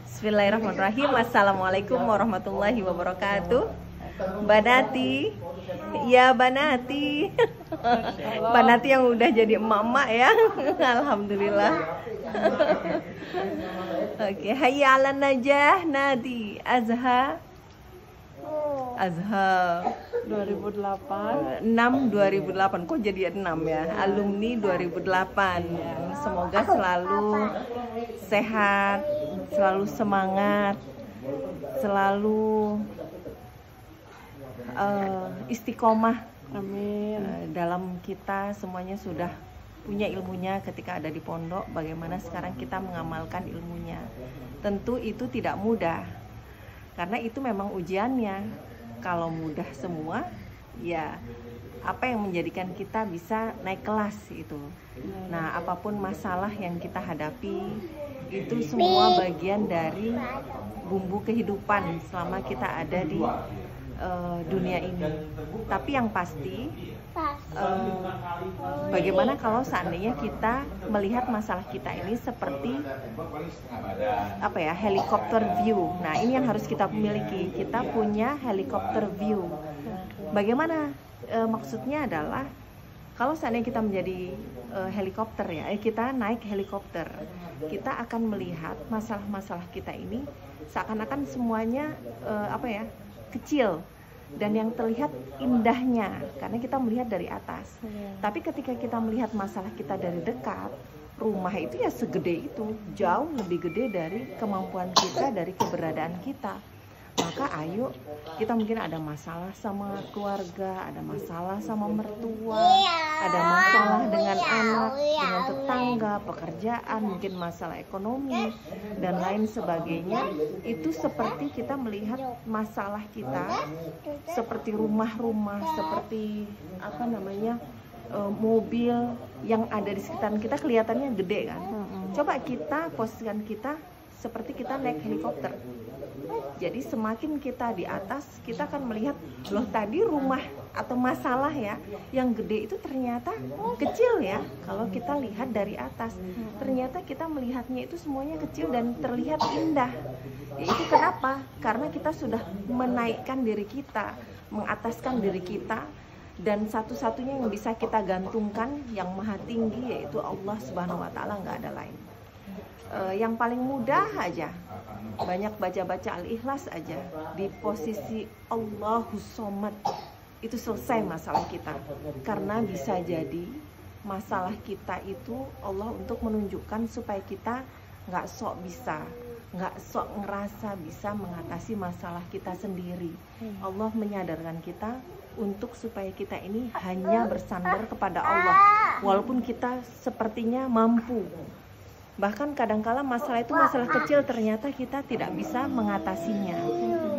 Bismillahirrahmanirrahim. Assalamualaikum warahmatullahi wabarakatuh. Banati, ya Banati, Banati yang udah jadi emak-emak ya. Alhamdulillah. Oke, hayya 'alan najah Nadi Azha 2008 2008 kok jadi 6 ya, alumni 2008. Semoga selalu sehat, selalu semangat, selalu istiqomah. Amin. Dalam kita semuanya sudah punya ilmunya ketika ada di pondok, bagaimana sekarang kita mengamalkan ilmunya. Tentu itu tidak mudah, karena itu memang ujiannya. Kalau mudah semua, ya apa yang menjadikan kita bisa naik kelas itu. Nah, apapun masalah yang kita hadapi, itu semua bagian dari bumbu kehidupan selama kita ada di dunia ini. Tapi yang pasti, bagaimana kalau seandainya kita melihat masalah kita ini seperti apa ya, helikopter view. Nah, ini yang harus kita miliki. Kita punya helikopter view. Bagaimana maksudnya adalah kalau seandainya kita menjadi helikopter ya, kita naik helikopter, kita akan melihat masalah-masalah kita ini seakan-akan semuanya kecil dan yang terlihat indahnya karena kita melihat dari atas. Tapi ketika kita melihat masalah kita dari dekat, rumah itu ya segede itu, jauh lebih gede dari kemampuan kita, dari keberadaan kita. Maka ayo, kita mungkin ada masalah sama keluarga, ada masalah sama mertua, ada masalah dengan anak, dengan tetangga, pekerjaan, mungkin masalah ekonomi dan lain sebagainya. Itu seperti kita melihat masalah kita seperti rumah-rumah, seperti mobil yang ada di sekitar kita, kelihatannya gede kan. Coba kita posisikan kita seperti kita naik helikopter. Jadi semakin kita di atas, kita akan melihat, loh tadi rumah atau masalah ya yang gede itu ternyata kecil ya. Kalau kita lihat dari atas, ternyata kita melihatnya itu semuanya kecil dan terlihat indah. Ya, itu kenapa? Karena kita sudah menaikkan diri kita, mengataskan diri kita, dan satu-satunya yang bisa kita gantungkan yang maha tinggi yaitu Allah Subhanahu wa Ta'ala, nggak ada lain. Yang paling mudah aja, banyak baca-baca Al-Ikhlas aja, di posisi Allahus Somad, itu selesai masalah kita. Karena bisa jadi masalah kita itu Allah untuk menunjukkan supaya kita nggak sok bisa, nggak sok ngerasa bisa mengatasi masalah kita sendiri. Allah menyadarkan kita untuk supaya kita ini hanya bersandar kepada Allah, walaupun kita sepertinya mampu. Bahkan kadangkala masalah itu masalah kecil, ternyata kita tidak bisa mengatasinya.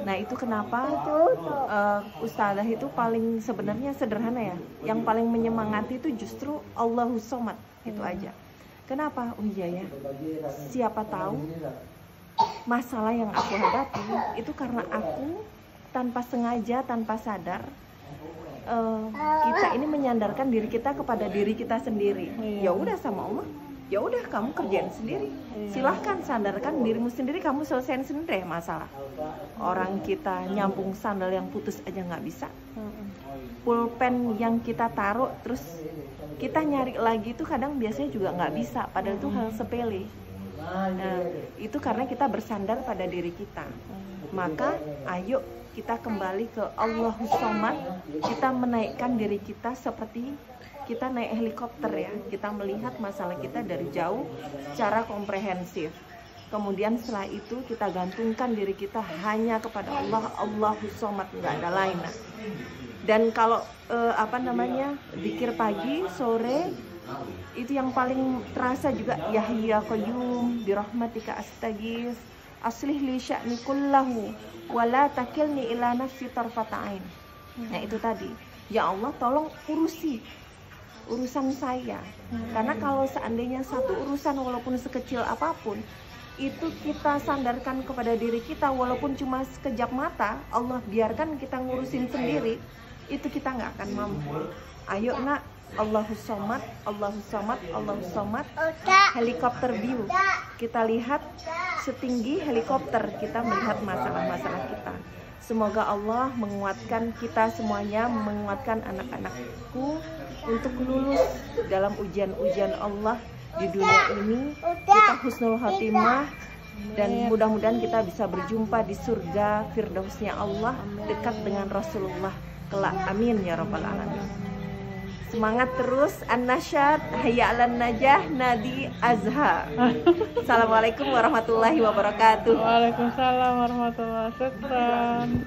Nah, itu kenapa Ustadzah itu paling sebenarnya sederhana ya. Yang paling menyemangati itu justru Allahus Somad, itu aja. Kenapa? Oh iya ya, siapa tahu masalah yang aku hadapi itu karena aku tanpa sengaja, tanpa sadar, kita ini menyandarkan diri kita kepada diri kita sendiri. Ya udah sama Allah, ya udah kamu kerjain sendiri, silahkan sandarkan dirimu sendiri, kamu selesaiin sendiri masalah. Orang kita nyambung sandal yang putus aja nggak bisa, pulpen yang kita taruh terus kita nyari lagi itu kadang biasanya juga nggak bisa, padahal itu hal sepele. Nah, itu karena kita bersandar pada diri kita. Maka ayo kita kembali ke Allahus Somad, kita menaikkan diri kita seperti kita naik helikopter ya. Kita melihat masalah kita dari jauh secara komprehensif. Kemudian setelah itu kita gantungkan diri kita hanya kepada Allah, Allahus Somad, nggak ada lain. Dan kalau zikir pagi, sore, itu yang paling terasa juga, ya Hayya Qayyum birahmatika astaghits aslih li sya'ni kullahu wa la takilni ila nafsi tarfata ain. Nah, itu tadi, ya Allah tolong urusi urusan saya. Karena kalau seandainya satu urusan walaupun sekecil apapun itu kita sandarkan kepada diri kita, walaupun cuma sekejap mata, Allah biarkan kita ngurusin sendiri, itu kita nggak akan mampu. Ayo nak, Allahus Somad, Allahus Somad, Allahus Somad. Helikopter view. Kita lihat setinggi helikopter, kita melihat masalah-masalah kita. Semoga Allah menguatkan kita semuanya, menguatkan anak-anakku untuk lulus dalam ujian-ujian Allah di dunia ini. Kita husnul khotimah dan mudah-mudahan kita bisa berjumpa di surga firdausnya Allah, dekat dengan Rasulullah kelak. Amin ya rabbal alamin. Semangat terus, an-nasyad, hayya 'alan najah, Nadi Azhar. Assalamualaikum warahmatullahi wabarakatuh. Waalaikumsalam warahmatullahi wabarakatuh.